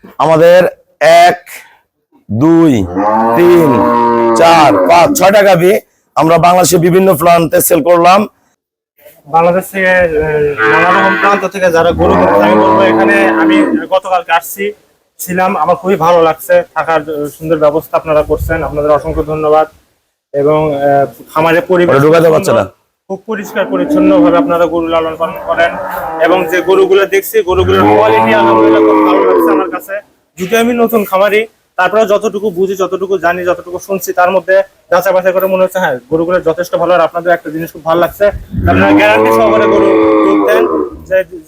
আমাদের 1 2 3 4 5 6টা গাভী আমরা বাংলাদেশে বিভিন্ন প্রান্তে সেল করলাম। বাংলাদেশ থেকে নানা রকম প্রান্ত থেকে যারা গরু কিনতে, আমি বলবো এখানে আমি গতকালকে ছিলাম, আমার খুবই ভালো লাগছে। থাকার সুন্দর ব্যবস্থা আপনারা করছেন, আপনাদের অসংখ্য ধন্যবাদ। এবং খামারের পরিবেশ খুব পরিষ্কার পরিচ্ছন্ন ভাবে আপনারা গরু লালন পালন করেন। এবং যে গরুগুলো দেখছি, গরুগুলোর কোয়ালিটি আলহামদুলিল্লাহ খুব ভালো লাগছে আমার কাছে। যদি আমি নতুন খামারি, তারপরে যতটুকু বুঝি, যতটুকু জানি, যতটুকু শুনছি, তার মধ্যে যাচাই বাছাই করে মনে হচ্ছে হ্যাঁ গরুগুলো যথেষ্ট ভালো। আর আপনাদের একটা জিনিস খুব ভালো লাগছে, আপনারা গ্যারান্টি সহকারে গরু দুধ দেন।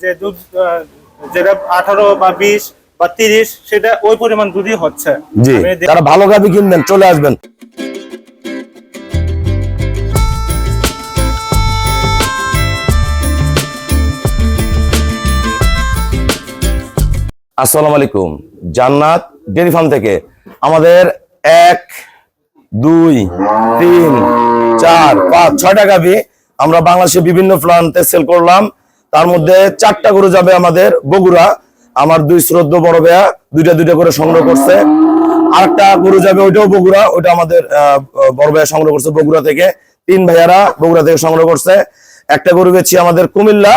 যে দুধ যেটা 18 বা 20 বা 30, সেটা ওই পরিমাণ দুধই হচ্ছে। জি, যারা ভালো গাভী কিনবেন চলে আসবেন। আসসালামু আলাইকুম, জান্নাত ডেয়ারি ফার্ম থেকে আমাদের 1 2 3 4 5 6টা গাভী আমরা বাংলাদেশে বিভিন্ন প্রান্তে সেল করলাম। তার মধ্যে 4টা গরু যাবে আমাদের বগুড়া। আমার 2 শ্রদ্ধ বড় ভাইয়া দুইটা করে সংগ্রহ করছে। আরেকটা গরু যাবে, ওইটাও বগুড়া, ওইটা আমাদের বড় ভাইয়া সংগ্রহ করছে বগুড়া থেকে। 3 ভাইয়ারা বগুড়া থেকে সংগ্রহ করছে। একটা গরু বেচি আমাদের কুমিল্লা।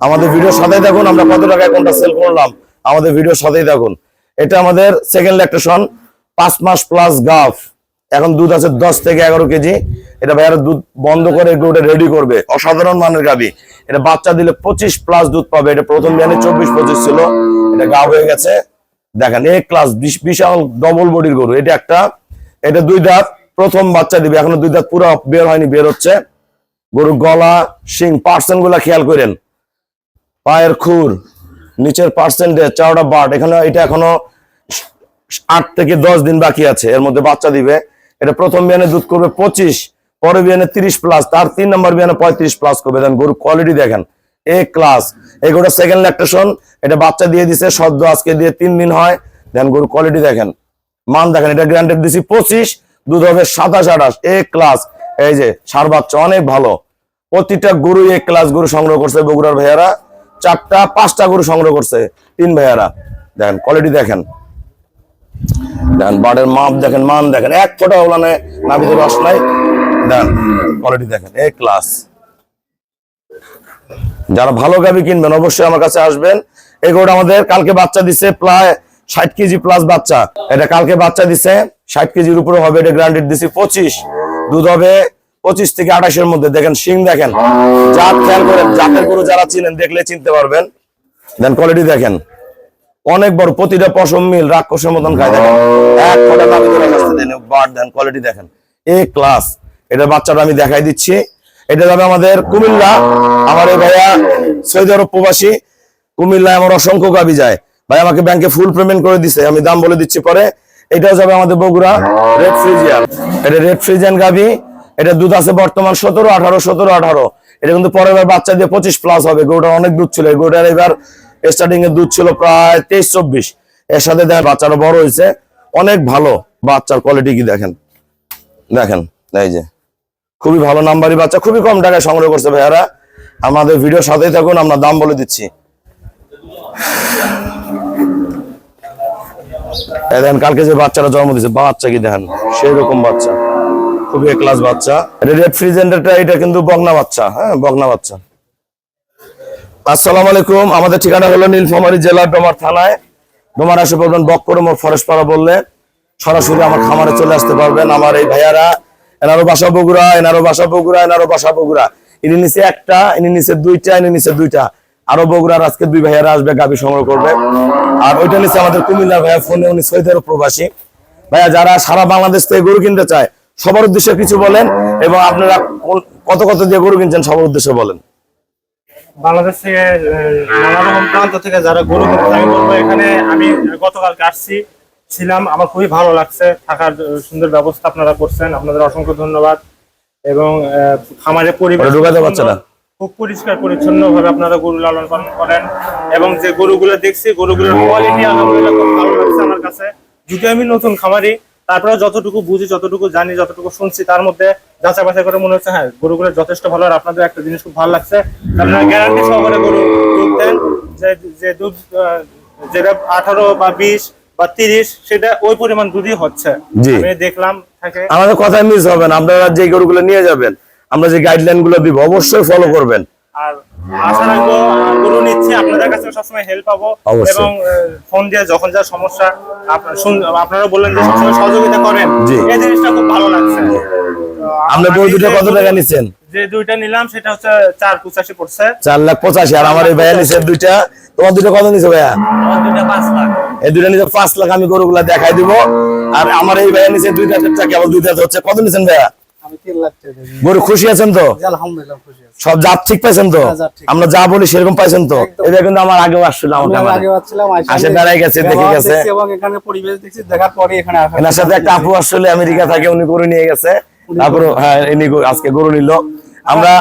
আমাদের ভিডিওর সাথেই থাকুন, আমরা কত টাকায় কোনটা সেল করলাম আমাদের ভিডিওর সাথেই থাকুন। এটা আমাদের সেকেন্ড ল্যাকটেশন, 5 মাস প্লাস গাভ, এখন দুধ আছে 10 থেকে 11 কেজি। এটা ভাইয়ারা দুধ বন্ধ করে গরুটা রেডি করবে, অসাধারণ মানের গাভী। এটা বাচ্চা দিলে 25 প্লাস দুধ পাবে। এটা প্রথম বিয়ানে 24-25 ছিল, এটা গাভ হয়ে গেছে। দেখেন এ ক্লাস বিশাল ডবল বডির গরু। এটা একটা, এটা 2 দাঁত, প্রথম বাচ্চা দিবে, এখনো 2 দাঁত পুরো বের হয়নি, বের হচ্ছে। গরুর গলা, শিং, পার্সেন্ট গুলা খেয়াল করেন, পায়ের খুর, নিচের পার্সেন্টে চাওড়া বাট। এটা এখনো 8 থেকে 10 দিন বাকি আছে, এর মধ্যে বাচ্চা দিবে। এটা প্রথম বিয়ানে দুধ করবে 25, পরে বিয়ানে 30 প্লাস, তার 3 নম্বর বিয়ানে 35 প্লাস করবে। দেন গরুর কোয়ালিটি দেখেন এ ক্লাস। এই গরুটা সেকেন্ড ল্যাকটেশন, এটা বাচ্চা দিয়ে দিছে সদ্য, আজকে দিয়ে 3 দিন হয়। দেন গরুর কোয়ালিটি দেখেন, মান দেখেন। এটা গ্যারান্টেড দিছি 25, দুধ হবে 27-28, এ ক্লাস। এই যে সার বাচ্চা অনেক ভালো। প্রতিটা গরু এ ক্লাস গরু সংগ্রহ করছে বগুড়ার ভাইয়ারা। 4টা-5টা গরু সংগ্রহ করছে 3 ভাইয়ারা। দেখেন কোয়ালিটি দেখেন, দেখেন বাটের মাপ দেখেন, মান দেখেন, এক ফোঁটা ওলানে নাভিতে রস নাই। দেখেন কোয়ালিটি দেখেন এ ক্লাস। যারা ভালো গাভী কিনবেন অবশ্যই আমার কাছে আসবেন। এই গরুটা আমাদের কালকে বাচ্চা দিছে প্রায় 60 কেজি প্লাস বাচ্চা। এটা কালকে বাচ্চা দিছে 60 কেজির উপরে হবে। এটা গ্যারান্টেড দিছি 25, দুধ হবে 25 থেকে 28 এর মধ্যে। দেখেন শিং দেখেন, জাত খেয়াল করেন, জাতের গরু যারা চিনেন দেখলে চিনতে পারবেন। দেন কোয়ালিটি দেখেন অনেক বড়, প্রতিটা পশম মিল রাক্ষসের মতন খায়। দেখেন এক ফোঁটা নাভি ধরে আসছে। দেন বাট দেন কোয়ালিটি দেখেন এ ক্লাস। এটা বাচ্চাটা আমি দেখাই দিচ্ছি। এটা যাবে আমাদের কুমিল্লা। আমার এই ভাইয়া সৌদি আরব প্রবাসী, কুমিল্লায় আমার অসংখ্য গাভী যায়। ভাই আমাকে ব্যাংকে ফুল পেমেন্ট করে দিছে, আমি দাম বলে দিচ্ছি পরে। এটাও যাবে আমাদের বগুড়া, রেড ফ্রিজিয়ান। এটা রেড ফ্রিজিয়ান গাভী। এটা দুধ আছে বর্তমান 17-18। এটা কিন্তু পরের বার বাচ্চা দিয়ে 25 প্লাস হবে। গরুটার অনেক দুধ ছিল, এই গরুটার এবার স্টার্টিং এর দুধ ছিল প্রায় 23-24। এর সাথে দেখেন বাচ্চাটা বড় হয়েছে, অনেক ভালো। বাচ্চার কোয়ালিটি কি দেখেন, দেখেন এই যে খুবই ভালো নাম্বারি বাচ্চা, খুবই কম টাকায় সংগ্রহ করছে ভাইয়ারা। আমাদের ভিডিওর সাথেই থাকুন, আমরা দাম বলে দিচ্ছি। দেখেন কালকে যে বাচ্চাটা জন্ম দিয়েছে, বাচ্চা কি দেখেন সেই রকম বাচ্চা, খুবই ক্লাস বাচ্চা। রেড ফ্রিজেন্ডারটা এটা কিন্তু বগনা বাচ্চা, হ্যাঁ বগনা বাচ্চা। আসসালামু আলাইকুম, আমাদের ঠিকানা হলো নীলফামারী জেলা ডোমার থানায়। ডোমার আসে বলবেন বক্কর মোড় ফরেস্ট পাড়া বললে সরাসরি আমার খামারে চলে আসতে পারবেন। আমার এই ভাইয়ারা, এনারও বাসা বগুড়া, এনারও বাসা বগুড়া, এনারও বাসা বগুড়া। ইনি নিচে একটা, ইনি নিচে 2টা, ইনি নিচে 2টা। আরো বগুড়ার আজকে 2 ভাইয়ারা আসবে, গাভী সংগ্রহ করবে। আর ওইটা নিচে আমাদের কুমিল্লার ভাইয়া, ফোনে উনি সৌদি আরব প্রবাসী ভাইয়া। যারা সারা বাংলাদেশ থেকে গরু কিনতে চায় সবার উদ্দেশ্যে কিছু বলেন, এবং আপনারা কত দিয়ে গরু কিনছেন সবার উদ্দেশ্যে বলেন। বাংলাদেশ থেকে নানা রকম প্রান্ত থেকে যারা গরু কিনতে, আমি বলবো এখানে আমি গতকালকে ছিলাম, আমার খুবই ভালো লাগছে। থাকার সুন্দর ব্যবস্থা আপনারা করছেন, আপনাদের অসংখ্য ধন্যবাদ। এবং খামারের পরিবেশ খুব পরিষ্কার পরিচ্ছন্ন ভাবে আপনারা গরু লালন পালন করেন। এবং যে গরুগুলো দেখছি, গরুগুলোর কোয়ালিটি আলহামদুলিল্লাহ খুব ভালো লাগছে আমার কাছে। যদি আমি নতুন খামারি, তারপরে যতটুকু বুঝি, যতটুকু জানি, যতটুকু শুনছি, তার মধ্যে যাচাই বাছাই করে মনে হচ্ছে হ্যাঁ গরুগুলো যথেষ্ট ভালো। আর আপনাদের একটা জিনিস খুব ভালো লাগছে, আপনারা গ্যারান্টি সহকারে গরু দুধ দেন। যে দুধ যেটা 18 বা 20 বা 30 সেটা ওই পরিমাণ দুধই হচ্ছে। জি। আমি দেখলাম থাকে। আমাদের কথা মিস হবে না, আপনারা যে গরুগুলো নিয়ে যাবেন আমরা যে গাইডলাইন গুলো দিব অবশ্যই ফলো করবেন। আর আশা রাখবো গরু নিচ্ছি আপনাদের কাছে সবসময় হেল্প পাবো, অবশ্যই। এবং ফোন দিয়ে যখন যা সমস্যা আপনারা বললেন যে সবসময় সহযোগিতা করেন, জি। এই জিনিসটা খুব ভালো লাগছে। আমরা গরু দুটো কত টাকা নিচ্ছেন? যে দুইটা নিলাম সেটা হচ্ছে 485 পড়ছে। 4,85,000। আর আমার এই ভাইয়া নিচে দুইটা, তোমার দুটো কত নিছে ভাইয়া? আমার দুইটা 5 লাখ। এই দুইটা নিচে 5 লাখ। আমি গরুগুলা দেখাই দিব। আর আমার এই ভাইয়া নিচে দুইটা কেবল দুইটা হচ্ছে। কত নিছেন ভাইয়া? আমি 3 লাখ টাকা দিই। গরু খুশি আছেন তো? জি, আলহামদুলিল্লাহ খুশি আছি। সব জাত ঠিক পাইছেন তো? হ্যাঁ, জাত ঠিক। আমরা যা বলি সেরকম পাইছেন তো? একদম। এটা কিন্তু আমার আগেও আসছিল আমার আমি খামারে। আগে আসছিলাম, আসে বেড়াই গেছে, দেখে ব্যবহার গেছে। দেখছি এবং এখানে পরিবেশ দেখছি, দেখার পরে এখানে আসা। এনার সাথে একটা আপু আসলে আমেরিকা থাকে, উনি গরু নিয়ে গেছে। তারপর হ্যাঁ ইনি আজকে গরু নিল। আমরা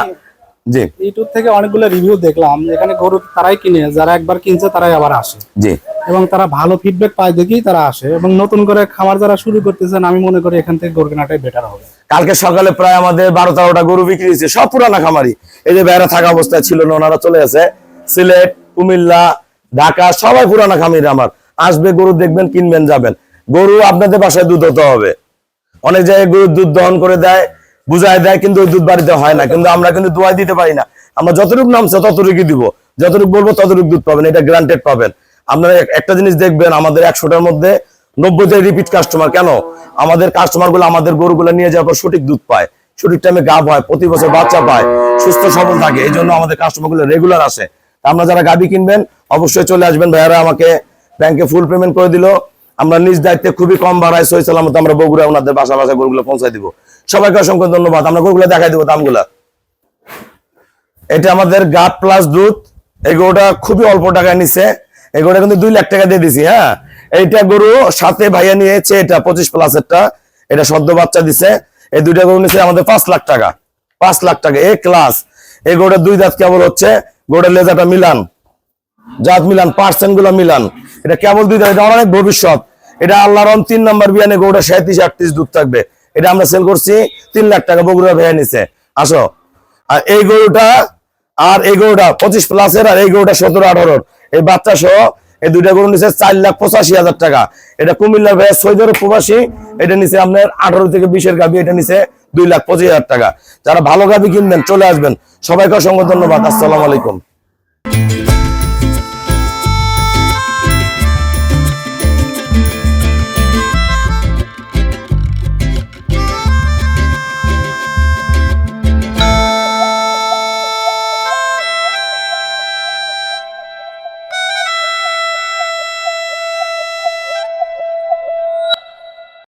জি ইউটিউব থেকে অনেকগুলো রিভিউ দেখলাম, এখানে গরু তারাই কিনে, যারা একবার কিনছে তারাই আবার আসে জি এবং তারা ভালো ফিডব্যাক পায় দেখেই তারা আসে। এবং নতুন করে খামার যারা শুরু করতেছেন, আমি মনে করি এখান থেকে গরু কেনাটাই বেটার হবে। কালকে সকালে প্রায় আমাদের 12-13টা গরু বিক্রি হয়েছে, সব পুরানা খামারি। এই যে বেড়া থাকা অবস্থায় ছিল না, ওনারা চলে গেছে সিলেট, কুমিল্লা, ঢাকা, সবাই পুরানা খামারি আমার। আসবে গরু দেখবেন, কিনবেন, যাবেন। গরু আপনাদের বাসায় দুধ হতে হবে। অনেক জায়গায় গরু দুধ দহন করে দেয়, বুঝায় দেয়, কিন্তু ওই দুধ বাড়িতে হয় না। কিন্তু আমরা কিন্তু দোয়াই দিতে পারি না। আমরা যতটুকু নামছে ততটুকু দিব, যতটুকু বলবো ততটুকু দুধ পাবেন, এটা গ্রান্টেড পাবেন। আপনারা একটা জিনিস দেখবেন, আমাদের 100টার মধ্যে 90টাই রিপিট কাস্টমার। কেন? আমাদের কাস্টমার গুলো আমাদের গরুগুলো নিয়ে যাওয়ার পর সঠিক দুধ পায়, সঠিক টাইমে গাভ হয়, প্রতি বছর বাচ্চা পায়, সুস্থ সবল থাকে। এই জন্য আমাদের কাস্টমার গুলো রেগুলার আসে। তা আমরা যারা গাভী কিনবেন অবশ্যই চলে আসবেন। ভাইয়ারা আমাকে ব্যাংকে ফুল পেমেন্ট করে দিল। আমরা নিজ দায়িত্বে খুবই কম ভাড়ায় সহি সালামত আমরা বগুড়া ওনাদের বাসা গরুগুলো পৌঁছায় দিব। সবাইকে অসংখ্য ধন্যবাদ। আমরা গরুগুলো দেখাই দিব দামগুলা। এটা আমাদের গাব প্লাস দুধ। এই গরুটা খুবই অল্প টাকায় নিছে। এই গরুটা কিন্তু 2 লাখ টাকা দিয়ে দিছি। হ্যাঁ, এইটা গরু সাথে ভাইয়া নিয়েছে, এটা 25 প্লাসেরটা, এটা সদ্য বাচ্চা দিছে। এই দুইটা গরু নিছে আমাদের 5 লাখ টাকা। 5 লাখ টাকা এ ক্লাস। এই গরুটা 2 দাঁত কেবল হচ্ছে, গরুটার লেজাটা মিলান, জাত মিলান, পার্সেন্ট গুলো মিলান। এটা কেবল 2 দাঁত, এটা অনেক ভবিষ্যৎ। এটা আল্লাহর 3 নাম্বার বিয়ানে গরুটা 37-38 দুধ থাকবে। এটা আমরা সেল করছি 3 লাখ টাকা, বগুড়া ভাইয়া নিছে। আসো। আর এই গরুটা আর এই গরুটা 25 প্লাসের, আর এই গরুটা 17-18, এই বাচ্চা সহ এই দুইটা গরু নিচে 4,85,000 টাকা। এটা কুমিল্লার ভাইয়া সৈয়দের প্রবাসী, এটা নিচে আপনার 18 থেকে 20 এর গাভী, এটা নিচে 2,25,000 টাকা। যারা ভালো গাভী কিনবেন চলে আসবেন। সবাইকে অসংখ্য ধন্যবাদ। আসসালামু আলাইকুম।